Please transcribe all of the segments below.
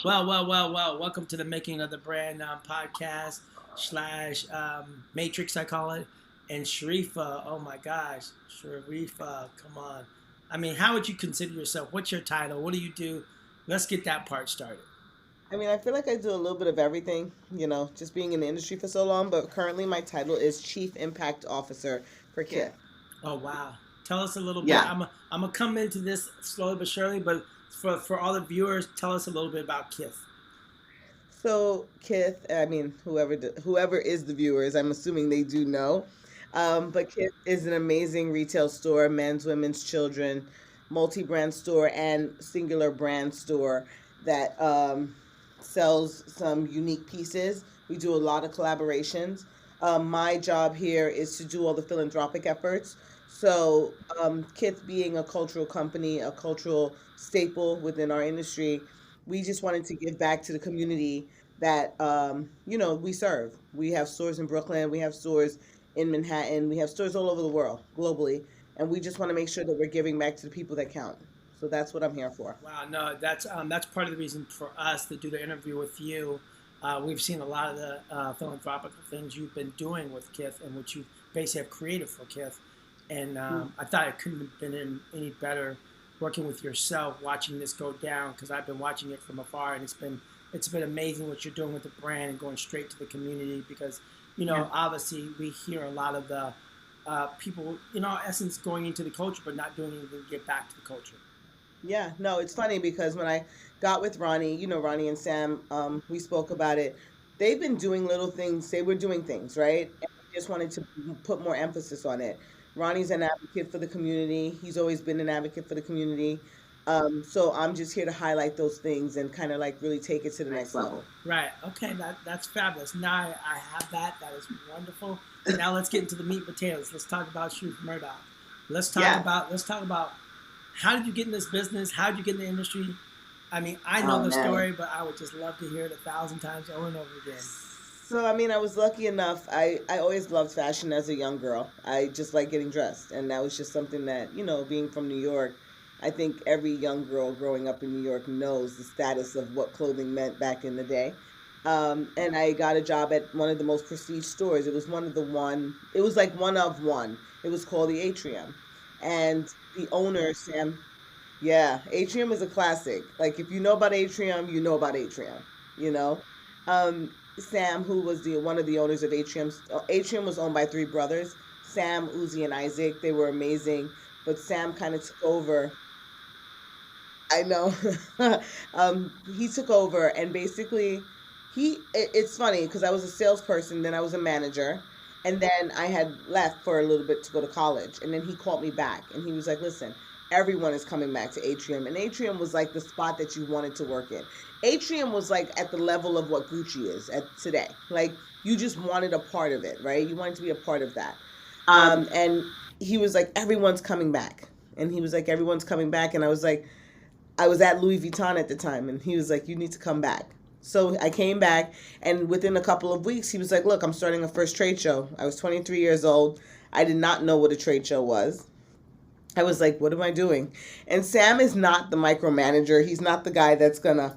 Well. Welcome to the Making of the Brand podcast slash Matrix, I call it. And Sharifa, oh my gosh, Sharifa, come on. I mean, how would you consider yourself? What's your title? What do you do? Let's get that part started. I mean, I feel like I do a little bit of everything, just being in the industry for so long, but currently my title is Chief Impact Officer for KITH. Oh wow. Tell us a little bit. Yeah. I'm gonna come into this slowly but surely, but for all the viewers, tell us a little bit about KITH. So KITH, I mean, whoever is the viewers, I'm assuming they do know. But KITH is an amazing retail store, men's, women's, children, multi-brand store, and singular brand store that sells some unique pieces. We do a lot of collaborations. My job here is to do all the philanthropic efforts. So, KITH being a cultural company, a cultural staple within our industry, we just wanted to give back to the community that we serve. We have stores in Brooklyn, we have stores in Manhattan, we have stores all over the world, globally, and we just want to make sure that we're giving back to the people that count. So that's what I'm here for. Wow, no, that's part of the reason for us to do the interview with you. We've seen a lot of the philanthropic things you've been doing with KITH and what you basically have created for KITH. And I thought it couldn't have been any better working with yourself, watching this go down, because I've been watching it from afar, and it's been amazing what you're doing with the brand and going straight to the community. Because obviously we hear a lot of the people, in essence, going into the culture but not doing anything to get back to the culture. Yeah, no, it's funny because when I got with Ronnie, Ronnie and Sam, we spoke about it. They've been doing little things. They were doing things, right? And we just wanted to put more emphasis on it. Ronnie's an advocate for the community. He's always been an advocate for the community. So I'm just here to highlight those things and kind of like really take it to the next level. Right. Okay. That's fabulous. Now I have that. That is wonderful. Now let's get into the meat and potatoes. Let's talk about Sharifa Murdock. Let's talk about how did you get in this business? How did you get in the industry? I mean, I know the story, but I would just love to hear it 1,000 times over and over again. So, I mean, I was lucky enough. I always loved fashion as a young girl. I just like getting dressed. And that was just something that, being from New York, I think every young girl growing up in New York knows the status of what clothing meant back in the day. And I got a job at one of the most prestige stores. It was like one of one. It was called the Atrium. And the owner, Sam, yeah, Atrium is a classic. Like, if you know about Atrium, you know about Atrium, you know? Um, Sam, who was one of the owners of Atrium, Atrium was owned by three brothers, Sam, Uzi, and Isaac. They were amazing, but Sam kind of took over. I know. He took over, and basically, it's funny because I was a salesperson, then I was a manager, and then I had left for a little bit to go to college, and then he called me back, and he was like, "Listen, everyone is coming back to Atrium," and Atrium was like the spot that you wanted to work in. Atrium was like at the level of what Gucci is at today. Like, you just wanted a part of it, right? You wanted to be a part of that. And he was like, "Everyone's coming back," and he was like, "Everyone's coming back," and I was like, I was at Louis Vuitton at the time, and he was like, "You need to come back." So I came back, and within a couple of weeks, he was like, "Look, I'm starting a first trade show." I was 23 years old. I did not know what a trade show was. I was like, "What am I doing?" And Sam is not the micromanager. He's not the guy that's gonna,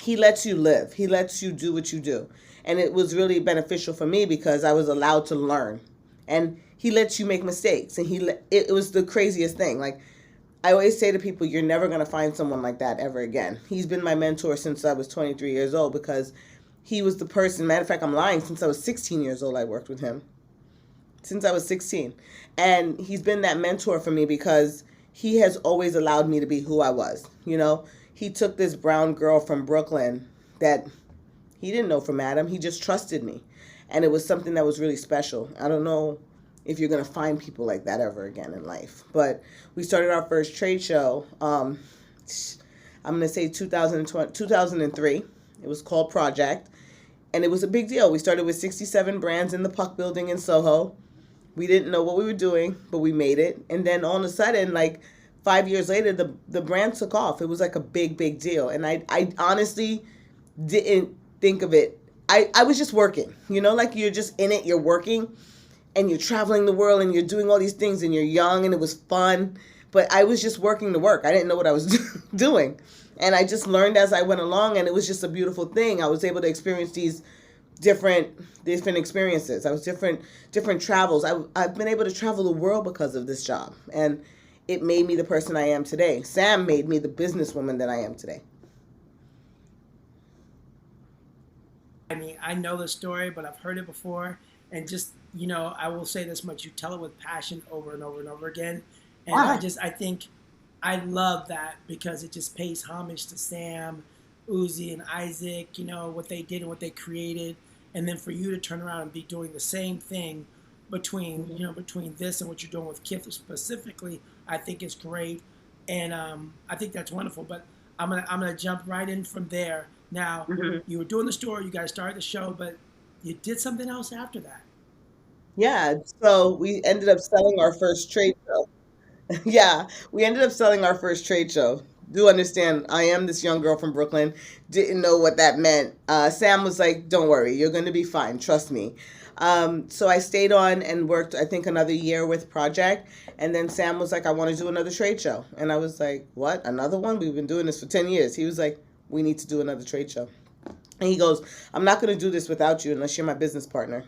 he lets you live. He lets you do what you do. And it was really beneficial for me because I was allowed to learn. And he lets you make mistakes. And it was the craziest thing. Like, I always say to people, you're never going to find someone like that ever again. He's been my mentor since I was 23 years old because he was the person. Matter of fact, I'm lying. Since I was 16 years old, I worked with him. Since I was 16. And he's been that mentor for me because he has always allowed me to be who I was. He took this brown girl from Brooklyn that he didn't know from Adam. He just trusted me. And it was something that was really special. I don't know if you're going to find people like that ever again in life. But we started our first trade show, I'm going to say 2003. It was called Project. And it was a big deal. We started with 67 brands in the Puck building in Soho. We didn't know what we were doing, but we made it. And then all of a sudden, like 5 years later, the brand took off. It was like a big, big deal. And I honestly didn't think of it. I was just working, like you're just in it, you're working and you're traveling the world and you're doing all these things and you're young and it was fun. but I was just working to work. I didn't know what I was doing. And I just learned as I went along, and it was just a beautiful thing. I was able to experience these different experiences. I was different travels. I've been able to travel the world because of this job, and it made me the person I am today. Sam made me the businesswoman that I am today. I mean, I know the story, but I've heard it before, and just, you know, I will say this much: you tell it with passion over and over and over again, and I think I love that because it just pays homage to Sam, Uzi, and Isaac. You know what they did and what they created, and then for you to turn around and be doing the same thing between between this and what you're doing with KITH specifically, I think is great, and I think that's wonderful. But I'm gonna jump right in from there. Now, you were doing the store, you guys started the show, but you did something else after that. Yeah, so we ended up selling our first trade show. Yeah, we ended up selling our first trade show. Do understand, I am this young girl from Brooklyn, didn't know what that meant. Sam was like, don't worry, you're going to be fine, trust me. So I stayed on and worked, I think, another year with Project. And then Sam was like, I want to do another trade show. And I was like, what? Another one? We've been doing this for 10 years. He was like, we need to do another trade show. And he goes, I'm not going to do this without you unless you're my business partner.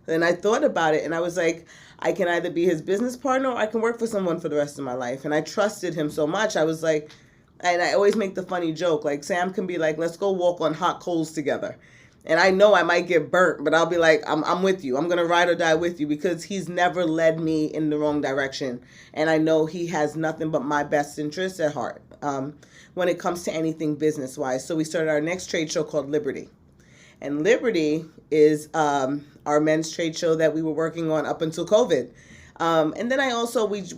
Then I thought about it, and I was like, I can either be his business partner or I can work for someone for the rest of my life. And I trusted him so much. I was like, and I always make the funny joke, like Sam can be like, let's go walk on hot coals together. And I know I might get burnt, but I'll be like, I'm with you. I'm going to ride or die with you because he's never led me in the wrong direction. And I know he has nothing but my best interests at heart when it comes to anything business-wise. So we started our next trade show called Liberty. And Liberty is our men's trade show that we were working on up until COVID. And then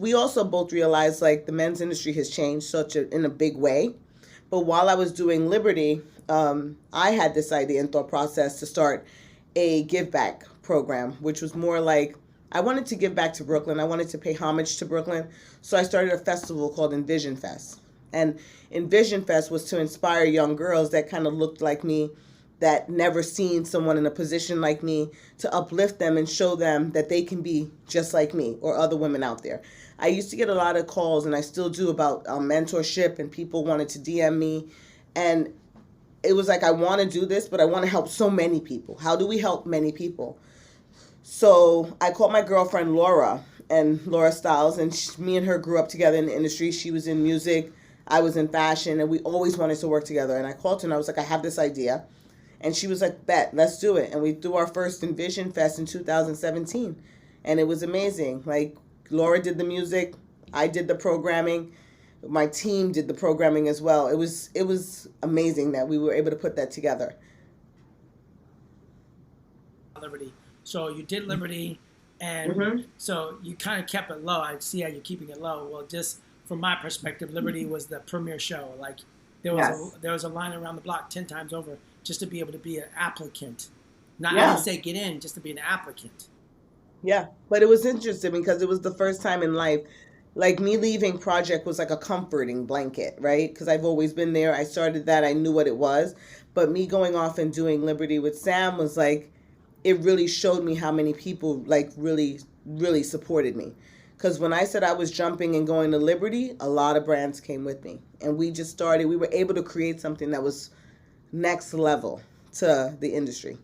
we also both realized like the men's industry has changed in a big way. But while I was doing Liberty, I had this idea and thought process to start a give back program, which was more like I wanted to give back to Brooklyn. I wanted to pay homage to Brooklyn. So I started a festival called Envision Fest. And Envision Fest was to inspire young girls that kind of looked like me, that never seen someone in a position like me, to uplift them and show them that they can be just like me or other women out there. I used to get a lot of calls, and I still do, about mentorship, and people wanted to DM me. And it was like, I want to do this, but I want to help so many people. How do we help many people? So I called my girlfriend Laura Stiles, and me and her grew up together in the industry. She was in music, I was in fashion, and we always wanted to work together. And I called her and I was like, I have this idea. And she was like, bet, let's do it. And we threw our first Envision Fest in 2017. And it was amazing. Like, Laura did the music, I did the programming, my team did the programming as well. It was amazing that we were able to put that together. Liberty. So you did Liberty, and so you kind of kept it low. I see how you're keeping it low. Well, just from my perspective, Liberty was the premier show. Like, there was a line around the block 10 times over just to be able to be an applicant. Not I didn't say get in, just to be an applicant. Yeah, but it was interesting because it was the first time in life, like me leaving Project was like a comforting blanket, right? Because I've always been there. I started that. I knew what it was. But me going off and doing Liberty with Sam was like, it really showed me how many people like really, really supported me. Because when I said I was jumping and going to Liberty, a lot of brands came with me. And we were able to create something that was next level to the industry.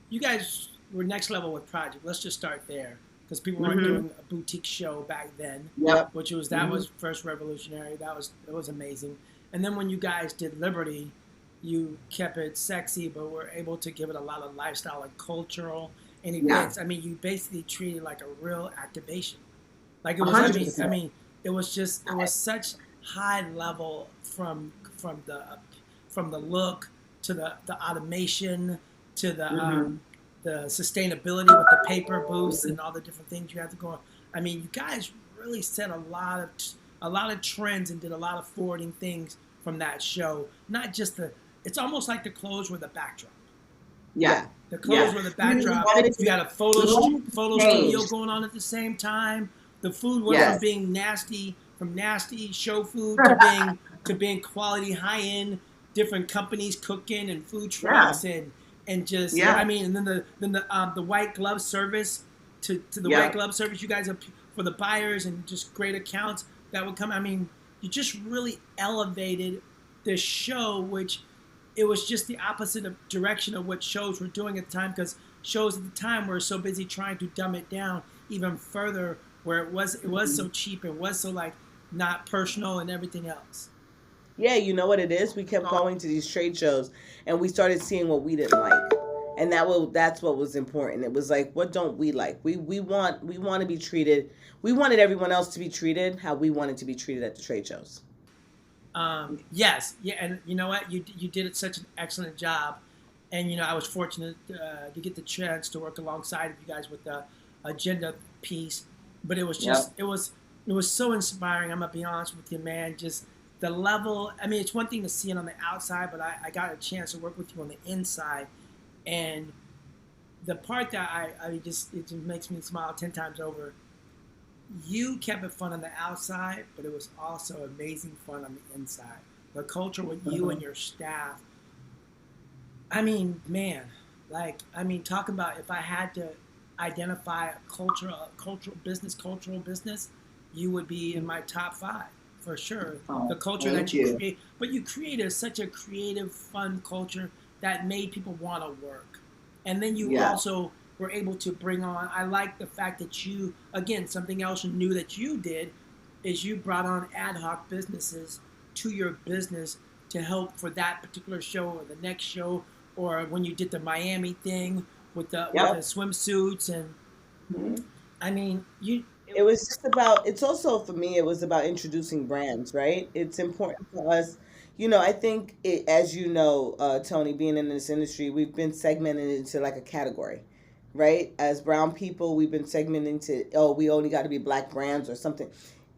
You guys were next level with Project. Let's just start there, because people weren't doing a boutique show back then, which was was first revolutionary. It was amazing. And then when you guys did Liberty, you kept it sexy, but were able to give it a lot of lifestyle and cultural and events. I mean, you basically treated it like a real activation. Like, it was. 100%. I mean, it was such high level from the look to the automation to the sustainability with the paper booths and all the different things you have to go on. I mean, you guys really set a lot of trends and did a lot of forwarding things from that show. Not just it's almost like the clothes were the backdrop. Yeah. The clothes were the backdrop. You had a photo studio going on at the same time. The food went from nasty show food to being quality, high end, different companies cooking and food trucks and I mean, and then the white glove service to the white glove service. You guys for the buyers and just great accounts that would come. I mean, you just really elevated the show, which it was just the opposite of direction of what shows were doing at the time, because shows at the time were so busy trying to dumb it down even further, where it was so cheap, it was so like not personal and everything else. Yeah, you know what it is? We kept going to these trade shows and we started seeing what we didn't like. And that's what was important. It was like, what don't we like? We want to be treated. We wanted everyone else to be treated how we wanted to be treated at the trade shows. Yes, yeah, and you know what? You did such an excellent job, and I was fortunate to get the chance to work alongside of you guys with the agenda piece. But it was just it was so inspiring. I'm gonna be honest with you, man. Just the level. I mean, it's one thing to see it on the outside, but I got a chance to work with you on the inside, and the part that it just makes me smile 10 times over. You kept it fun on the outside, but it was also amazing fun on the inside. The culture with you and your staff. I mean, man, talk about if I had to identify a cultural business, you would be in my top 5 for sure. The culture that you create, but you created such a creative, fun culture that made people want to work, and then you also were able to bring on. I like the fact that you, again, something else new that you did is you brought on ad hoc businesses to your business to help for that particular show or the next show, or when you did the Miami thing with the swimsuits and I mean, it was just about, it's also for me, it was about introducing brands, right? It's important for us. I think as you know, Tony, being in this industry, we've been segmented into like a category, right? As brown people, we've been segmenting to, oh, we only got to be black brands or something.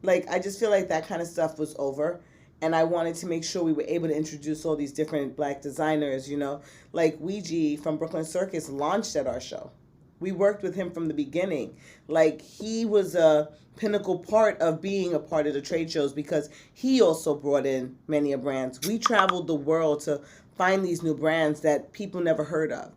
Like, I just feel like that kind of stuff was over. And I wanted to make sure we were able to introduce all these different black designers, like Ouija from Brooklyn Circus launched at our show. We worked with him from the beginning. Like, he was a pinnacle part of being a part of the trade shows because he also brought in MakingABrand. We traveled the world to find these new brands that people never heard of.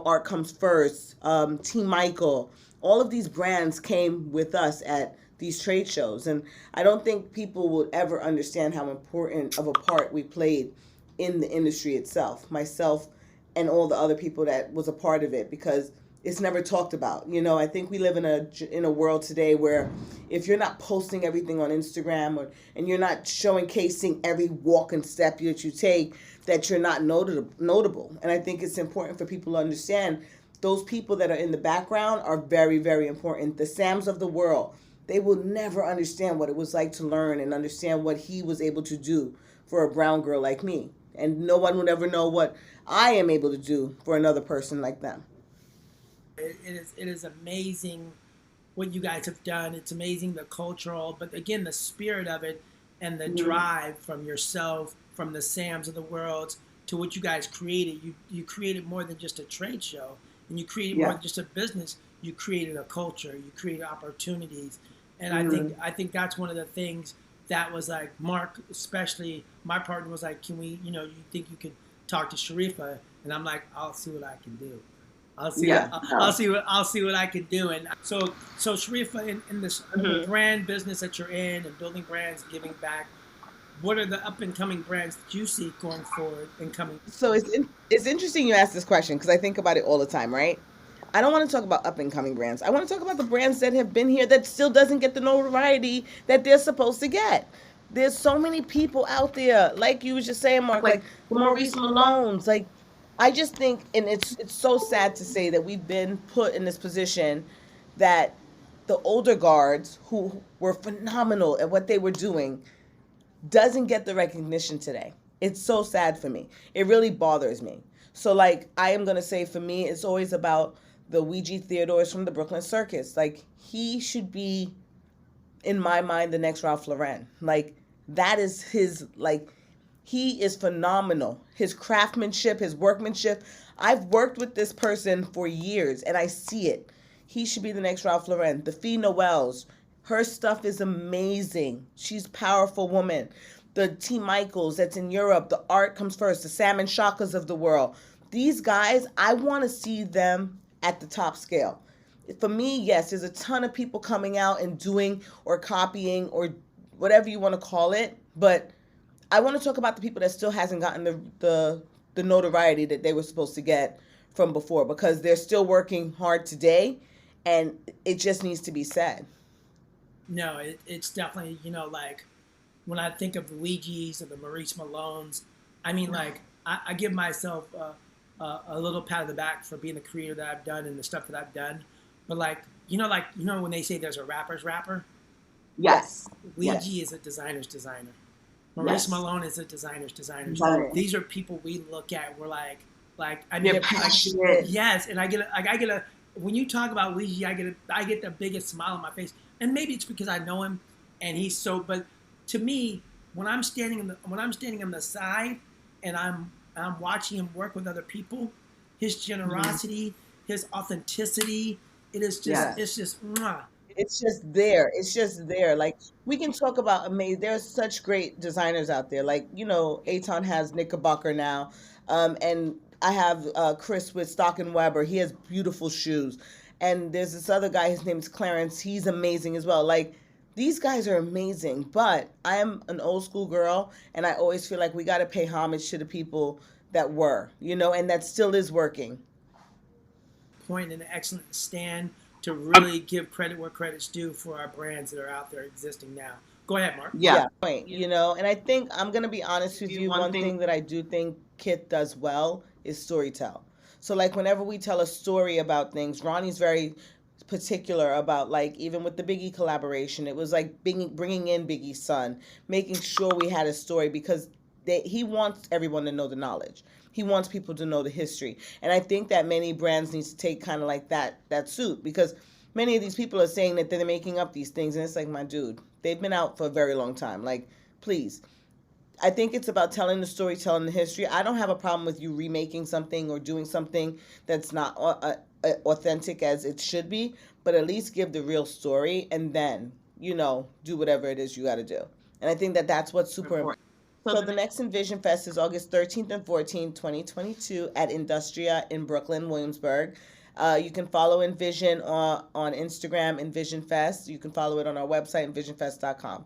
Art Comes First, Team Michael, all of these brands came with us at these trade shows. And I don't think people will ever understand how important of a part we played in the industry itself, myself and all the other people that was a part of it, because it's never talked about. I think we live in a world today where if you're not posting everything on Instagram and you're not showcasing every walk and step that you take, that you're not notable. And I think it's important for people to understand those people that are in the background are very, very important. The Sams of the world, they will never understand what it was like to learn and understand what he was able to do for a brown girl like me. And no one would ever know what I am able to do for another person like them. It is amazing what you guys have done. It's amazing the cultural, but again, the spirit of it and the drive from yourself, from the Sams of the world to what you guys created. You created more than just a trade show, and you created more than just a business. You created a culture. You created opportunities, and I think that's one of the things that was like Mark, especially my partner, was like, can we, you think you could talk to Sharifa? And I'm like, I'll see what I can do. I'll see what I can do. And so Sharifa, in this brand business that you're in and building brands, giving back, what are the up and coming brands that you see going forward and coming? So it's interesting you ask this question because I think about it all the time, right? I don't want to talk about up and coming brands. I want to talk about the brands that have been here that still doesn't get the notoriety that they're supposed to get. There's so many people out there, like you was just saying, Mark, like the Maurice Malones. Like, I just think, and it's so sad to say that we've been put in this position that the older guards who were phenomenal at what they were doing doesn't get the recognition today. It's so sad for me. It really bothers me. So, like, I am going to say for me, it's always about the Ouija Theodores from the Brooklyn Circus. Like, he should be, in my mind, the next Ralph Lauren. Like, that is his, like, he is phenomenal. His craftsmanship, his workmanship. I've worked with this person for years, and I see it. He should be the next Ralph Lauren. The Fee Noels, her stuff is amazing. She's a powerful woman. The T. Michaels that's in Europe, the Art Comes First, the Salmon Shakas of the world. These guys, I want to see them at the top scale. for me, yes, there's a ton of people coming out and doing or copying or whatever you want to call it, but I want to talk about the people that still hasn't gotten the notoriety that they were supposed to get from before, because they're still working hard today, and it just needs to be said. No, it's definitely, like when I think of the Luigi's or the Maurice Malones, I mean, like I give myself a little pat on the back for being the creator that I've done and the stuff that I've done. But like when they say there's a rapper's rapper, Yes. Luigi Yes. is a designer's designer. Maurice Yes. Malone is a designer's designer. Designer. These are people we look at. We're like I They're mean, passionate. yes, and I get a when you talk about Luigi, I get the biggest smile on my face, and maybe it's because I know him, and he's so. But to me, when I'm standing on the side, and I'm watching him work with other people, his generosity, his authenticity, it is just Yes. it's just mwah. It's just there. It's just there. Like, we can talk about amazing. There's such great designers out there. Like, Aton has Knickerbocker now, and I have Chris with Stock and Weber. He has beautiful shoes, and there's this other guy. His name is Clarence. He's amazing as well. Like, these guys are amazing. But I am an old school girl, and I always feel like we got to pay homage to the people that were, and that still is working. Point and an excellent stand to really give credit where credit's due for our brands that are out there existing now. Go ahead, Mark. Yeah. Yeah, point. And I think I'm gonna be honest with you. One thing that I do think Kit does well is storytell. So, like, whenever we tell a story about things, Ronnie's very particular about, like, even with the Biggie collaboration, it was like bringing in Biggie's son, making sure we had a story, because he wants everyone to know the knowledge. He wants people to know the history, and I think that many brands need to take kind of like that suit, because many of these people are saying that they're making up these things, and it's like, my dude, they've been out for a very long time. Like, please. I think it's about telling the story, telling the history. I don't have a problem with you remaking something or doing something that's not authentic as it should be, but at least give the real story, and then, do whatever it is you got to do. And I think that that's what's super important. So the next Envision Fest is August 13th and 14th, 2022 at Industria in Brooklyn, Williamsburg. You can follow Envision on Instagram, Envision Fest. You can follow it on our website, envisionfest.com.